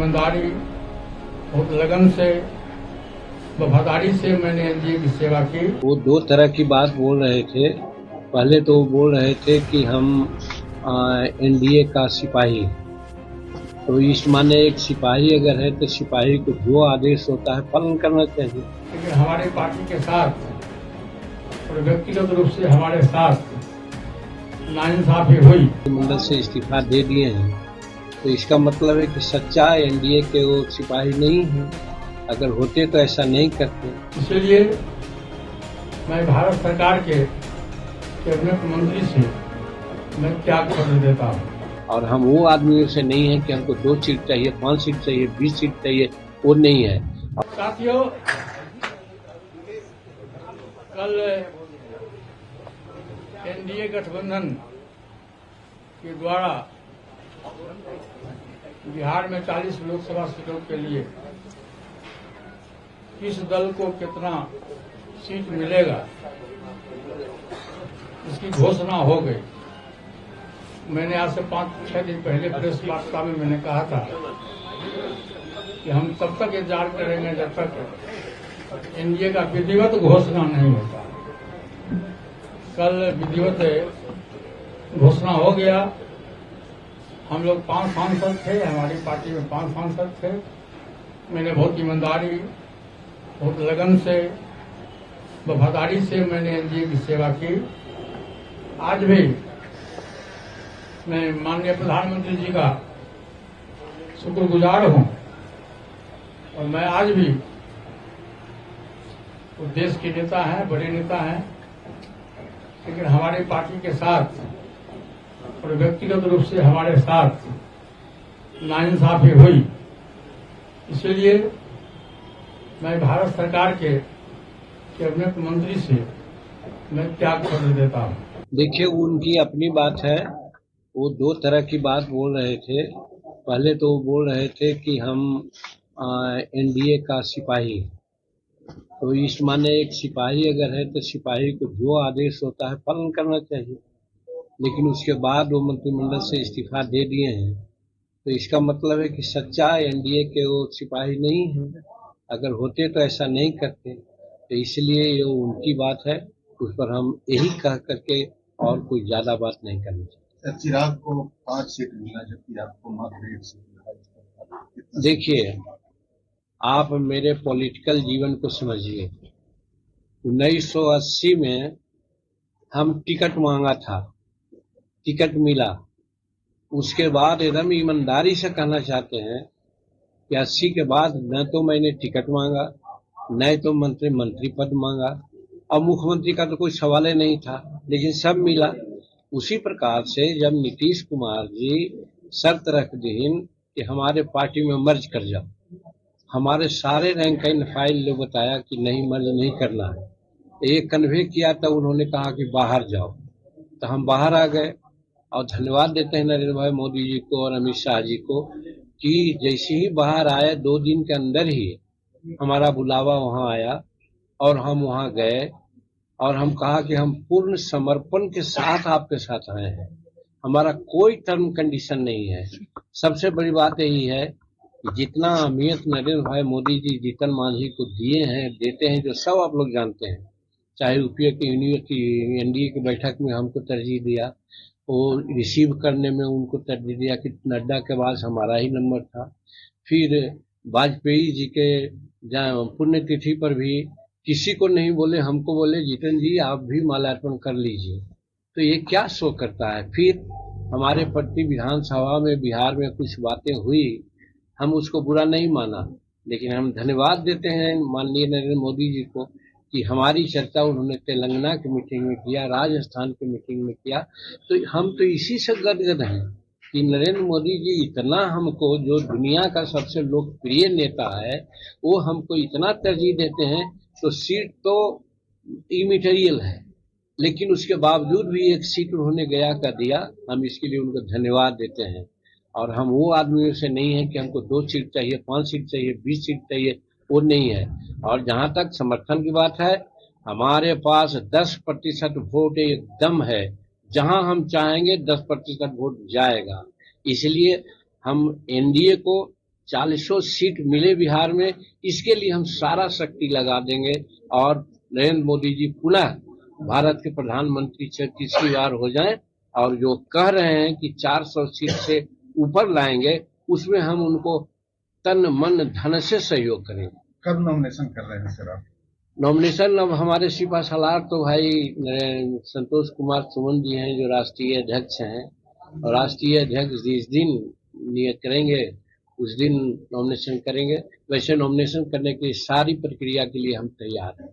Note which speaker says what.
Speaker 1: ईमानदारी, बहुत लगन से, वफादारी से मैंने एनडीए की सेवा की।
Speaker 2: वो दो तरह की बात बोल रहे थे। पहले तो वो बोल रहे थे कि हम एनडीए का सिपाही, तो इस माने एक सिपाही अगर है तो सिपाही को जो आदेश होता है पालन करना चाहिए।
Speaker 1: लेकिन हमारे पार्टी के साथ और व्यक्तिगत रूप से हमारे साथ नाइंसाफी हुई।
Speaker 2: मंडल से इस्तीफा दे दिए हैं, तो इसका मतलब है कि सच्चा एनडीए के वो सिपाही नहीं है। अगर होते तो ऐसा नहीं करते।
Speaker 1: इसलिए मैं भारत सरकार के कैबिनेट मंत्री से मैं त्याग पत्र देता हूँ।
Speaker 2: और हम वो आदमियों से नहीं है कि हमको 2 सीट चाहिए, 5 सीट चाहिए, 20 सीट चाहिए, वो नहीं है।
Speaker 1: साथियों, कल एनडीए गठबंधन के द्वारा बिहार में 40 लोकसभा सीटों के लिए किस दल को कितना सीट मिलेगा इसकी घोषणा हो गई। मैंने आज से 5-6 दिन पहले प्रेस वार्ता में मैंने कहा था कि हम तब तक इंतजार करेंगे जब तक एनडीए का विधिवत घोषणा नहीं होता। कल विधिवत घोषणा हो गया। हम लोग 5 सांसद थे, हमारी पार्टी में 5 सांसद थे। मैंने बहुत ईमानदारी, बहुत लगन से, वफादारी से मैंने एनडीए की सेवा की। आज भी मैं माननीय प्रधानमंत्री जी का शुक्रगुजार हूं और मैं आज भी वो देश के नेता हैं, बड़े नेता हैं, लेकिन हमारी पार्टी के साथ और व्यक्तिगत रूप से हमारे साथ नाइंसाफी हुई। इसलिए मैं भारत सरकार के कैबिनेट मंत्री से मैं त्याग पत्र देता हूँ।
Speaker 2: देखिए, उनकी अपनी बात है। वो 2 तरह की बात बोल रहे थे। पहले तो वो बोल रहे थे कि हम एनडीए का सिपाही, तो इस माने एक सिपाही अगर है तो सिपाही को जो आदेश होता है पालन करना चाहिए। लेकिन उसके बाद वो मंत्रिमंडल से इस्तीफा दे दिए हैं, तो इसका मतलब है कि सच्चा एनडीए के वो सिपाही नहीं है। अगर होते तो ऐसा नहीं करते। तो इसलिए ये उनकी बात है, उस पर हम यही कह करके और कोई ज्यादा बात नहीं करनी चाहिए।
Speaker 3: चिराग को 5 सीट मिला जबकि आपको मात्र 1 सीट मिला।
Speaker 2: देखिए, आप मेरे पॉलिटिकल जीवन को समझिए। 1980 में हम टिकट मांगा था, टिकट मिला। उसके बाद एकदम ईमानदारी से कहना चाहते हैं कि 80 के बाद न तो मैंने टिकट मांगा, न तो मंत्री पद मांगा, और मुख्यमंत्री का तो कोई सवाल ही नहीं था, लेकिन सब मिला। उसी प्रकार से जब नीतीश कुमार जी शर्त रख दीन कि हमारे पार्टी में मर्ज कर जाओ, हमारे सारे रैंक एंड फाइल लोग बताया कि नहीं, मर्ज नहीं करना है। एक कन्वे किया तो उन्होंने कहा कि बाहर जाओ, तो हम बाहर आ गए। और धन्यवाद देते हैं नरेंद्र भाई मोदी जी को और अमित शाह जी को कि जैसे ही बाहर आए 2 दिन के अंदर ही हमारा बुलावा वहां आया और हम वहां गए और हम कहा कि हम पूर्ण समर्पण के साथ आपके साथ आए हैं, हमारा कोई टर्म कंडीशन नहीं है। सबसे बड़ी बात यही है कि जितना अहमियत नरेंद्र भाई मोदी जी जीतन मांझी को दिए हैं, देते हैं, जो सब आप लोग जानते हैं। चाहे यूपीए की एनडीए की बैठक में हमको तरजीह दिया, वो रिसीव करने में उनको तरजीह दिया कि नड्डा के बाद हमारा ही नंबर था। फिर वाजपेयी जी के पुण्यतिथि पर भी किसी को नहीं बोले, हमको बोले जीतन जी आप भी माल्यार्पण कर लीजिए। तो ये क्या शो करता है। फिर हमारे प्रति विधानसभा में बिहार में कुछ बातें हुई, हम उसको बुरा नहीं माना, लेकिन हम धन्यवाद देते हैं माननीय नरेंद्र मोदी जी को कि हमारी चर्चा उन्होंने तेलंगाना की मीटिंग में किया, राजस्थान की मीटिंग में किया। तो हम तो इसी से गदगद हैं कि नरेंद्र मोदी जी इतना हमको, जो दुनिया का सबसे लोकप्रिय नेता है, वो हमको इतना तरजीह देते हैं। तो सीट तो इमेटेरियल है, लेकिन उसके बावजूद भी 1 सीट उन्होंने गया का दिया। हम इसके लिए उनको धन्यवाद देते हैं। और हम वो आदमियों से नहीं है कि हमको 2 सीट चाहिए, 5 सीट चाहिए, 20 सीट चाहिए, वो नहीं है। और जहां तक समर्थन की बात है, हमारे पास 10% वोट एकदम है। जहां हम चाहेंगे 10% वोट जाएगा। इसलिए हम एनडीए को 40 सीट मिले बिहार में, इसके लिए हम सारा शक्ति लगा देंगे और नरेंद्र मोदी जी पुनः भारत के प्रधानमंत्री 36वीं बार हो जाएं और जो कह रहे हैं कि 400 सीट से ऊपर लाएंगे, उसमें हम उनको तन मन धन से सहयोग करेंगे।
Speaker 3: कब नॉमिनेशन कर रहे हैं सर आप?
Speaker 2: नॉमिनेशन अब हमारे सिपा सलार तो भाई संतोष कुमार सुमन जी हैं जो राष्ट्रीय अध्यक्ष हैं, और राष्ट्रीय अध्यक्ष जिस दिन नियत करेंगे उस दिन नॉमिनेशन करेंगे। वैसे नॉमिनेशन करने की सारी प्रक्रिया के लिए हम तैयार हैं।